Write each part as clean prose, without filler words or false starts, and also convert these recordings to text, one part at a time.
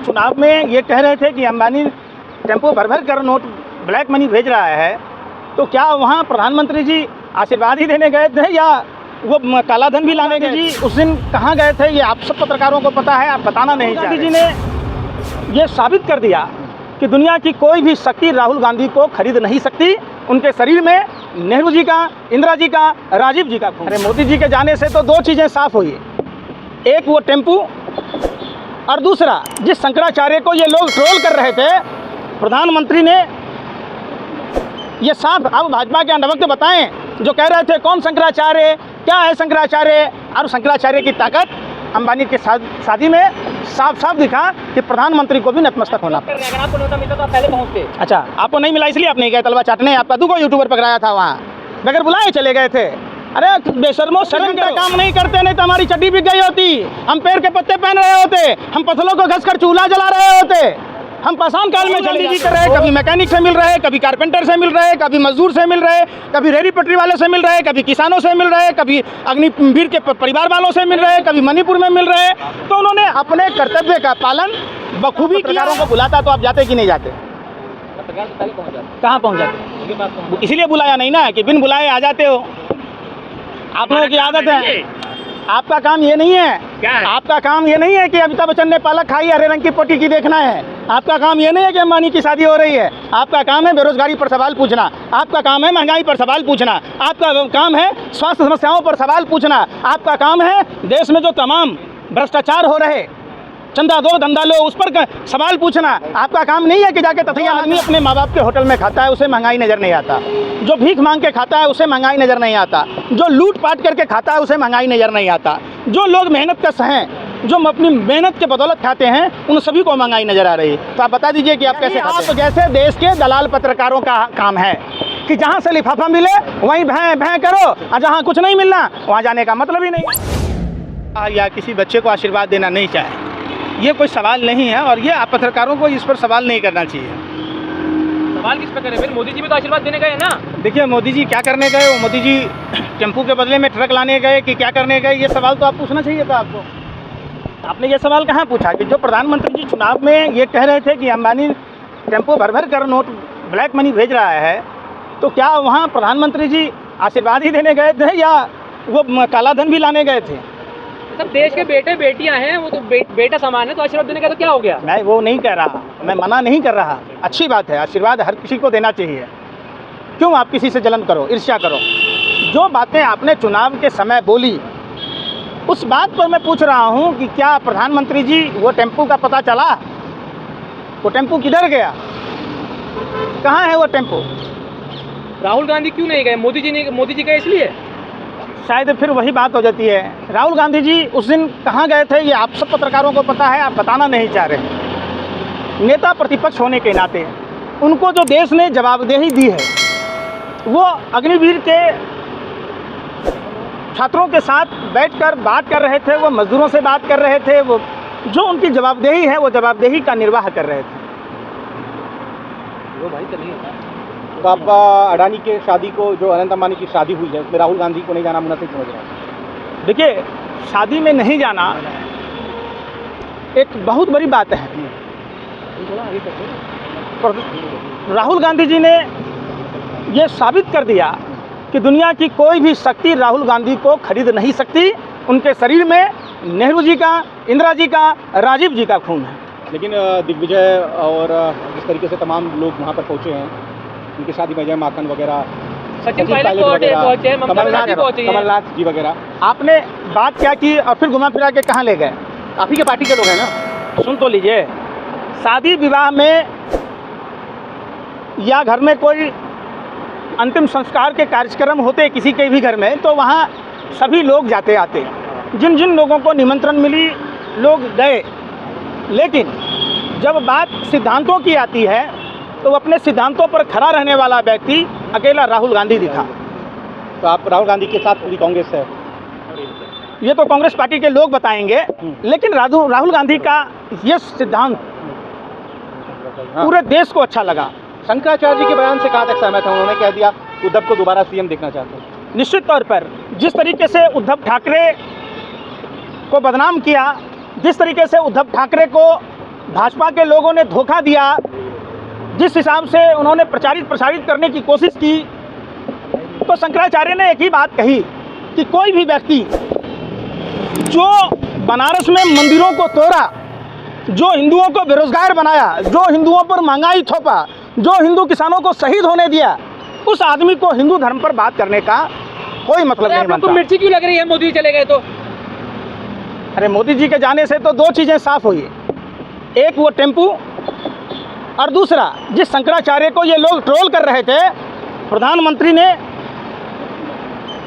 चुनाव में ये कह रहे थे कि अंबानी टेम्पो भर भर कर नोट ब्लैक मनी भेज रहा है, तो क्या वहाँ प्रधानमंत्री जी आशीर्वाद ही देने गए थे या वो काला धन भी लाने गए? जी उस दिन कहाँ गए थे ये आप सब पत्रकारों को पता है, आप बताना नहीं चाहते। गांधी जी ने ये साबित कर दिया कि दुनिया की कोई भी शक्ति राहुल गांधी को खरीद नहीं सकती। उनके शरीर में नेहरू जी का, इंदिरा जी का, राजीव जी का खून। अरे मोदी जी के जाने से तो दो चीज़ें साफ हुई, एक वो टेम्पू और दूसरा जिस शंकराचार्य को ये लोग ट्रोल कर रहे थे, प्रधानमंत्री ने ये साफ अब भाजपा के अंडवक्त बताएं जो कह रहे थे कौन शंकराचार्य, क्या है शंकराचार्य। और शंकराचार्य की ताकत अंबानी के शादी में साफ साफ दिखा कि प्रधानमंत्री को भी नतमस्तक होना पड़ा। अगर आपको न्योता मिलता तो आप पहले पहुंचते। अच्छा, आपको नहीं मिला इसलिए आप नहीं गए तलवा चाटने? आपका दूगो यूट्यूबर पकड़ाया था वहाँ, बगैर बुलाए चले गए थे। अरे बेशर्मो, शर्म का काम नहीं करते, नहीं तो हमारी चड्डी बिक गई होती, हम पेड़ के पत्ते पहन रहे होते, हम पत्थरों को घस कर चूल्हा जला रहे होते, हम पाषाण काल में चली जी कर रहे, कभी मैकेनिक से मिल रहे, कभी कारपेंटर से मिल रहे, कभी मजदूर से मिल रहे, कभी रेहड़ी पटरी वाले से मिल रहे, कभी किसानों से मिल रहे, कभी अग्निवीर के परिवार वालों से मिल रहे, कभी मणिपुर में मिल रहे। तो उन्होंने अपने कर्तव्य का पालन बखूबी किया। को बुलाता तो आप जाते कि नहीं जाते? कहाँ पहुँच जाते? इसीलिए बुलाया नहीं ना कि बिन बुलाए आ जाते हो। आप लोगों की आदत है। आपका काम ये नहीं है, क्या है? आपका काम ये नहीं है कि अमिताभ बच्चन ने पालक खाई, हरे रंग की पट्टी की देखना है। आपका काम ये नहीं है कि अंबानी की शादी हो रही है। आपका काम है बेरोजगारी पर सवाल पूछना, आपका काम है महंगाई पर सवाल पूछना, आपका काम है स्वास्थ्य समस्याओं पर सवाल पूछना, आपका काम है देश में जो तमाम भ्रष्टाचार हो रहे, चंदा दो धंधा लो, उस पर सवाल पूछना। आपका काम नहीं है कि जाके तथैया आदमी अपने माँ बाप के होटल में खाता है उसे महंगाई नज़र नहीं आता, जो भीख मांग के खाता है उसे महंगाई नज़र नहीं आता, जो लूट पाट करके खाता है उसे महंगाई नज़र नहीं आता, जो लोग मेहनत कश हैं, जो अपनी मेहनत के बदौलत खाते हैं, उन सभी को महंगाई नज़र आ रही है। तो आप बता दीजिए कि आप कैसे खाते हैं? जैसे देश के दलाल पत्रकारों का काम है कि जहाँ से लिफाफा मिले वहीं भैं भैं करो, और जहाँ कुछ नहीं मिलना वहाँ जाने का मतलब ही नहीं। या किसी बच्चे को आशीर्वाद देना नहीं चाहे, ये कोई सवाल नहीं है, और ये आप पत्रकारों को इस पर सवाल नहीं करना चाहिए। सवाल किस पर करें? फिर मोदी जी भी तो आशीर्वाद देने गए ना। देखिए मोदी जी क्या करने गए, वो मोदी जी टेम्पू के बदले में ट्रक लाने गए कि क्या करने गए, ये सवाल तो आप पूछना चाहिए था आपको। आपने ये सवाल कहाँ पूछा कि जो प्रधानमंत्री जी चुनाव में ये कह रहे थे कि अंबानी टेम्पो भर भर कर नोट ब्लैक मनी भेज रहा है, तो क्या वहाँ प्रधानमंत्री जी आशीर्वाद ही देने गए थे या वो काला धन भी लाने गए थे? सब देश के बेटे बेटियां हैं, वो तो बेटा समान है, तो आशीर्वाद देने का तो क्या हो गया? मैं वो नहीं कह रहा, मैं मना नहीं कर रहा, अच्छी बात है, आशीर्वाद हर किसी को देना चाहिए। क्यों आप किसी से जलन करो, ईर्ष्या करो? जो बातें आपने चुनाव के समय बोली उस बात पर मैं पूछ रहा हूं कि क्या प्रधानमंत्री जी वो टेम्पू का पता चला? वो टेम्पू किधर गया, कहाँ है वो टेम्पू? राहुल गांधी क्यों नहीं गए? मोदी जी गए इसलिए? शायद फिर वही बात हो जाती है। राहुल गांधी जी उस दिन कहाँ गए थे ये आप सब पत्रकारों को पता है, आप बताना नहीं चाह रहे। नेता प्रतिपक्ष होने के नाते उनको जो देश ने जवाबदेही दी है, वो अग्निवीर के छात्रों के साथ बैठकर बात कर रहे थे, वो मजदूरों से बात कर रहे थे, वो जो उनकी जवाबदेही है वो जवाबदेही का निर्वाह कर रहे थे। वो भाई तो नहीं होता। तो आप अडानी के शादी को, जो अनंत अंबानी की शादी हुई है, उसमें राहुल गांधी को नहीं जाना मुनासिब समझ रहे हैं? देखिए शादी में नहीं जाना एक बहुत बड़ी बात है। राहुल गांधी जी ने ये साबित कर दिया कि दुनिया की कोई भी शक्ति राहुल गांधी को खरीद नहीं सकती। उनके शरीर में नेहरू जी का, इंदिरा जी का, राजीव जी का खून है। लेकिन दिग्विजय और जिस तरीके से तमाम लोग वहाँ पर पहुँचे हैं, उनकी शादी में जय माखन वगैरह, सचिन पायलट पहुंचे, कमलनाथ जी वगैरह, आपने बात क्या की और फिर घुमा फिरा के कहाँ ले गए? आप ही के पार्टी के लोग हैं ना। सुन तो लीजिए, शादी विवाह में या घर में कोई अंतिम संस्कार के कार्यक्रम होते किसी के भी घर में, तो वहाँ सभी लोग जाते आते, जिन जिन लोगों को निमंत्रण मिली लोग गए। लेकिन जब बात सिद्धांतों की आती है तो अपने सिद्धांतों पर खड़ा रहने वाला व्यक्ति अकेला राहुल गांधी दिखा। तो आप राहुल गांधी के साथ पूरी कांग्रेस है? ये तो कांग्रेस पार्टी के लोग बताएंगे, लेकिन राहुल गांधी का ये सिद्धांत पूरे देश को अच्छा लगा। शंकराचार्य जी के बयान से कहाँ तक सहमत है? उन्होंने कह दिया उद्धव को दोबारा सीएम देखना चाहते हैं। निश्चित तौर पर जिस तरीके से उद्धव ठाकरे को बदनाम किया, जिस तरीके से उद्धव ठाकरे को भाजपा के लोगों ने धोखा दिया, जिस हिसाब से उन्होंने प्रसारित करने की कोशिश की, तो शंकराचार्य ने एक ही बात कही कि कोई भी व्यक्ति जो बनारस में मंदिरों को तोड़ा, जो हिंदुओं को बेरोजगार बनाया, जो हिंदुओं पर महंगाई थोपा, जो हिंदू किसानों को शहीद होने दिया, उस आदमी को हिंदू धर्म पर बात करने का कोई मतलब नहीं बनता। मिर्ची क्यों लग रही है मोदी जी चले गए तो? अरे मोदी जी के जाने से तो दो चीज़ें साफ हुई, एक वो टेम्पू, और दूसरा जिस शंकराचार्य को ये लोग ट्रोल कर रहे थे, प्रधानमंत्री ने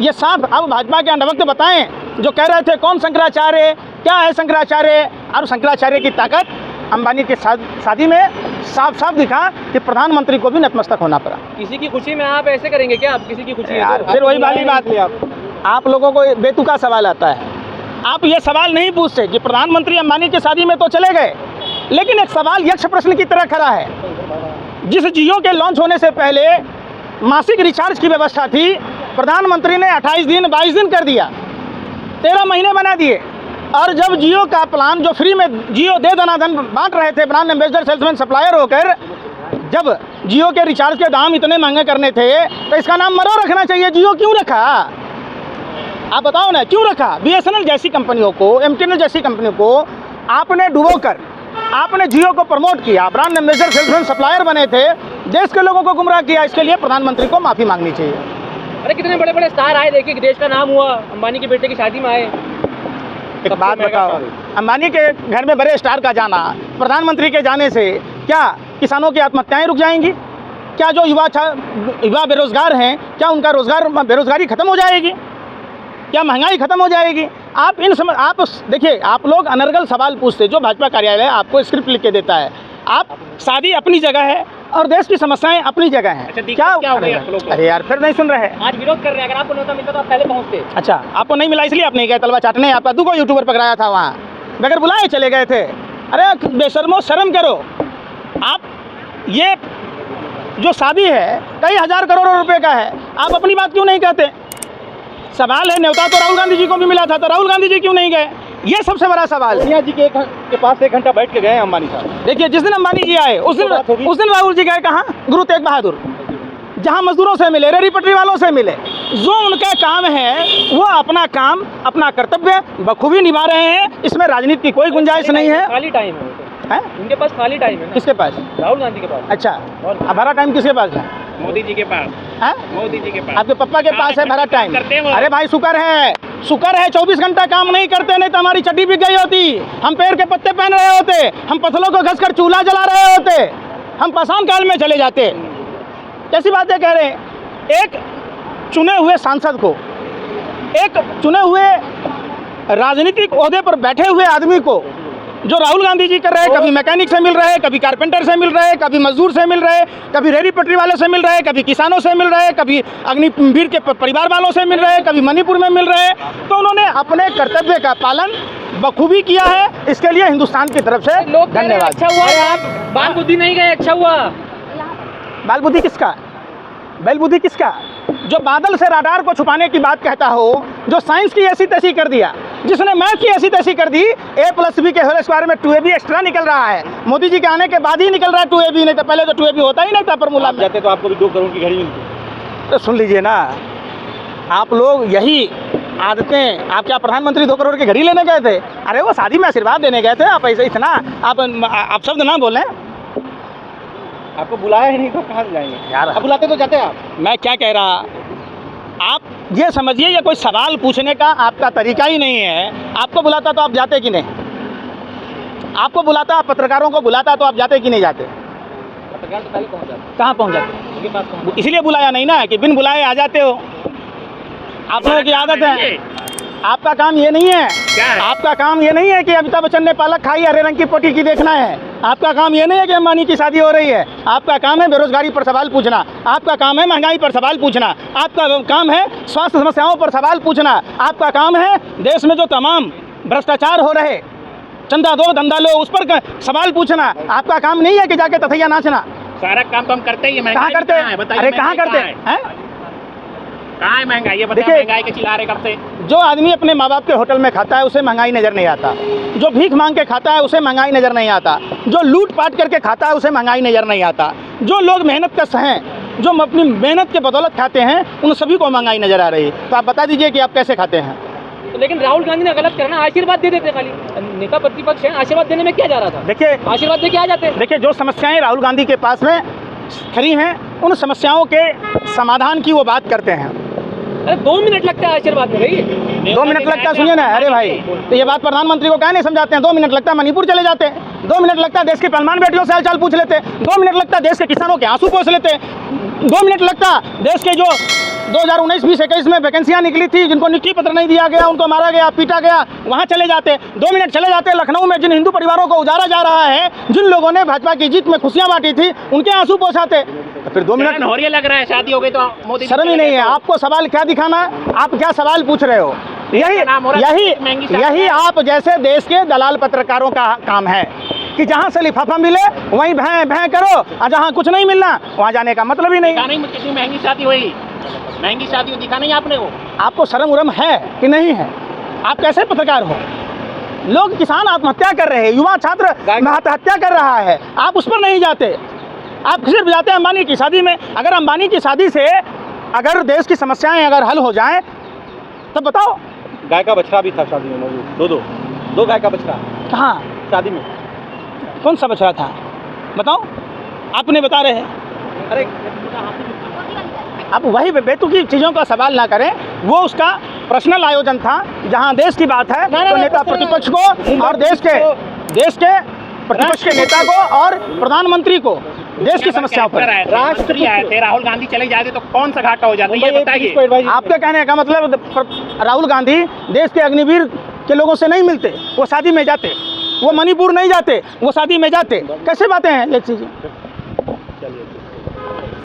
ये साफ अब भाजपा के अंडवक्त बताएं, जो कह रहे थे कौन शंकराचार्य, क्या है शंकराचार्य, और शंकराचार्य की ताकत अंबानी के शादी में साफ साफ दिखा कि प्रधानमंत्री को भी नतमस्तक होना पड़ा। किसी की खुशी में आप ऐसे करेंगे क्या? आप किसी की खुशी यार फिर वही वाली बात है, आप लोगों को बेतुका सवाल आता है। आप ये सवाल नहीं पूछते कि प्रधानमंत्री अंबानी की शादी में तो चले गए, लेकिन एक सवाल यक्ष प्रश्न की तरह खड़ा है। जिस जियो के लॉन्च होने से पहले मासिक रिचार्ज की व्यवस्था थी, प्रधानमंत्री ने 28 दिन 22 दिन कर दिया, 13 महीने बना दिए। और जब जियो का प्लान जो फ्री में जियो दे दनादन बांट रहे थे ब्रांड एम्बेसडर सेल्समैन सप्लायर होकर, जब जियो के रिचार्ज के दाम इतने महंगे करने थे तो इसका नाम मरो रखना चाहिए। जियो क्यों रखा? आप बताओ ना, क्यों रखा? BSNL जैसी कंपनियों को, MTNL जैसी कंपनियों को आपने डुबोकर आपने जियो को प्रमोट किया, ब्रांड एम्बेसडर सेल्समैन सप्लायर बने थे, देश के लोगों को गुमराह किया। इसके लिए प्रधानमंत्री को माफ़ी मांगनी चाहिए। अरे कितने बड़े बड़े स्टार आए, देखिए देश का नाम हुआ, अंबानी के बेटे की शादी में आए। एक बात बताओ, अंबानी के घर में बड़े स्टार का जाना, प्रधानमंत्री के जाने से क्या किसानों की आत्महत्याएं रुक जाएंगी? क्या जो युवा बेरोजगार हैं, क्या उनका बेरोजगारी खत्म हो जाएगी? क्या महंगाई खत्म हो जाएगी? आप देखिए, आप लोग अनर्गल सवाल पूछते, जो भाजपा कार्यालय आपको स्क्रिप्ट लिख के देता है। आप शादी अपनी जगह है और देश की समस्याएं अपनी जगह हैं। अच्छा, क्या हो गया? अरे यार फिर नहीं सुन रहे। आज विरोध कर रहे हैं, अगर आपको न्योता मिलता तो आप पहले पहुंचते। अच्छा, आपको नहीं मिला इसलिए आप नहीं गए तलवा चाटने? आपका दूगो यूट्यूबर पकड़ाया था वहाँ, बगैर बुलाए चले गए थे। अरे बेशर्मो, शर्म करो। आप ये जो शादी है कई हजार करोड़ रुपए का है, आप अपनी बात क्यों नहीं कहते? सवाल है, न्योता तो राहुल गांधी जी को भी मिला था, तो राहुल गांधी जी क्यों नहीं गए? ये सबसे बड़ा सवाल है। सोनिया जी के पास 1 घंटा बैठ के गए अंबानी साहब। देखिए, जिस दिन अंबानी जी आए उस दिन राहुल जी गए कहाँ? गुरु तेग बहादुर, जहाँ मजदूरों से मिले, रेहड़ी पटरी वालों से मिले। जो उनका काम है वो अपना काम, अपना कर्तव्य बखूबी निभा रहे हैं। इसमें राजनीति की कोई गुंजाइश नहीं है। खाली टाइम है उनके पास, खाली टाइम है। किसके पास? राहुल गांधी के पास। अच्छा, अब भरा टाइम किसके पास है? मोदी जी के पास है? मोदी जी के पास। आपके पप्पा के पास है भरा टाइम? अरे भाई, शुक्र है 24 घंटा काम नहीं करते, नहीं तो हमारी चड्डी बिक गई होती, हम पेड़ के पत्ते पहन रहे होते, हम पत्थरों को घसकर चूल्हा जला रहे होते, हम पाषाण काल में चले जाते। कैसी बातें कह रहे हैं? एक चुने हुए सांसद को, एक चुने हुए राजनीतिक ओहदे पर बैठे हुए आदमी को, जो राहुल गांधी जी कर रहे हैं, कभी मैकेनिक से मिल रहे, कभी कारपेंटर से मिल रहे, कभी मजदूर से मिल रहे, कभी रेहड़ी पटरी वाले से मिल रहे, कभी किसानों से मिल रहे, कभी अग्निवीर के परिवार वालों से मिल रहे, कभी मणिपुर में मिल रहे। तो उन्होंने अपने कर्तव्य का पालन बखूबी किया है। इसके लिए हिंदुस्तान की तरफ से धन्यवाद। अच्छा हुआ आप बाल बुद्धि नहीं गए, अच्छा हुआ। बाल बुद्धि किसका? बैल बुद्धि किसका? जो बादल से राडार को छुपाने की बात कहता हो, जो साइंस की ऐसी तैसी कर दिया, जिसने मैथ की ऐसी तैसी कर दी, A+B के होल स्क्वायर में 2AB एक्स्ट्रा निकल रहा है। मोदी जी के आने के बाद ही निकल रहा है 2AB, नहीं तो पहले तो 2AB होता ही नहीं था फॉर्मूला में। जाते तो आपको भी 2 करोड़ की घड़ी मिलती। तो सुन लीजिए ना, आप लोग यही आदतें, आप क्या प्रधानमंत्री 2 करोड़ की घड़ी लेने गए थे? अरे वो शादी में आशीर्वाद देने गए थे। आप ऐसे इतना आप शब्द ना बोलें। आपको बुलाया ही नहीं तो कहाँ से जाएंगे यार? अब बुलाते तो जाते आप। मैं क्या कह रहा, आप ये समझिए ये कोई सवाल पूछने का आपका तरीका ही नहीं है। आपको बुलाता तो आप जाते कि नहीं? आपको बुलाता, पत्रकारों को बुलाता तो आप जाते कि नहीं जाते? पत्रकार तो कहीं पहुँच जाते। कहाँ पहुँच जाते? उनके पास पहुँच। इसलिए बुलाया नहीं ना कि बिन बुलाए आ जाते हो। आप लोगों की आदत है। आपका काम ये नहीं है, आपका काम ये नहीं है कि अमिताभ बच्चन ने पालक खाई, हरे रंग की पोटी की देखना है। आपका काम ये नहीं है कि अंबानी की शादी हो रही है। आपका काम है बेरोजगारी पर सवाल पूछना, आपका काम है महंगाई पर सवाल पूछना, आपका काम है स्वास्थ्य समस्याओं पर सवाल पूछना, आपका काम है देश में जो तमाम भ्रष्टाचार हो रहे, चंदा दो धंधा लो, उस पर सवाल पूछना। आपका काम नहीं है कि जाके तथैया नाचना। सारा काम तो हम करते ही हैं। कहाँ करते हैं? अरे कहाँ करते हैं? कहाँ है महंगाई? ये बताइए, महंगाई के चिल्ला रहे कब से? जो आदमी अपने माँ बाप के होटल में खाता है उसे महंगाई नज़र नहीं आता, जो भीख मांग के खाता है उसे महंगाई नज़र नहीं आता, जो लूट पाट करके खाता है उसे महंगाई नज़र नहीं आता, जो लोग मेहनत कश हैं, जो अपनी मेहनत के बदौलत खाते हैं, उन सभी को महंगाई नज़र आ रही है। तो आप बता दीजिए कि आप कैसे खाते हैं। लेकिन राहुल गांधी ने गलत करना, आशीर्वाद दे देते खाली, नेता प्रतिपक्ष है, आशीर्वाद देने में क्या जा रहा था? देखिए आशीर्वाद दे के आ जाते। देखिए जो समस्याएं राहुल गांधी के पास में खड़ी हैं, उन समस्याओं के समाधान की वो बात करते हैं। अरे 2 मिनट लगता है आशीर्वाद में भाई, 2 मिनट लगता है, सुनिए ना, अरे भाई तो ये बात प्रधानमंत्री को क्या नहीं समझाते हैं? 2 मिनट लगता है मणिपुर चले जाते हैं, 2 मिनट लगता है देश के पहलवान बेटियों से हालचाल पूछ लेते, 2 मिनट लगता है देश के किसानों के आंसू पोंछ लेते, 2 मिनट लगता देश के जो 2019-20-21 में वैकेंसियां निकली थी, जिनको नियुक्ति पत्र नहीं दिया गया, उनको मारा गया, पीटा गया, वहाँ चले जाते। 2 मिनट चले जाते लखनऊ में जिन हिंदू परिवारों को उजाड़ा जा रहा है, जिन लोगों ने भाजपा की जीत में खुशियां बांटी थी, उनके आंसू पोंछाते। तो फिर 2 मिनट होरिया लग रहा है, शादी हो गई तो मोदी शर्म ही नहीं है। आपको सवाल क्या दिखाना है? आप क्या सवाल पूछ रहे हो? यही आप जैसे देश के दलाल पत्रकारों का काम है कि जहाँ से लिफाफा मिले वहीं भैं भैं करो, और जहाँ कुछ नहीं मिलना वहाँ जाने का मतलब ही नहीं। कितनी महंगी शादी हुई, महंगी शादी दिखा नहीं आपने वो। आपको शर्म उरम है कि नहीं है? आप कैसे पत्रकार हो? लोग किसान आत्महत्या कर रहे हैं, युवा छात्र आत्महत्या कर रहा है, आप उस पर नहीं जाते। आप सिर्फ जाते हैं अंबानी की शादी में। अगर अंबानी की शादी से अगर देश की समस्याएं अगर हल हो जाएं तब बताओ। गाय का बछड़ा भी था शादी में मौजूद, दो गाय का बछड़ा कहाँ शादी में? कौन सा बछड़ा था बताओ? आपने बता रहे हैं। अरे आप वही बेतुकी चीज़ों का सवाल ना करें, वो उसका पर्सनल आयोजन था। जहां देश की बात है तो नेता प्रतिपक्ष को और देश के प्रतिपक्ष के नेता को और प्रधानमंत्री को देश की समस्याओं पर राष्ट्रपति आए थे, राहुल गांधी चले जाते तो कौन सा घाटा हो जाता है ये बताइए। आपके कहने का मतलब राहुल गांधी देश के अग्निवीर के लोगों से नहीं मिलते, वो शादी में जाते, वो मणिपुर नहीं जाते, वो शादी में जाते। कैसे बातें हैं ये चीज़ें?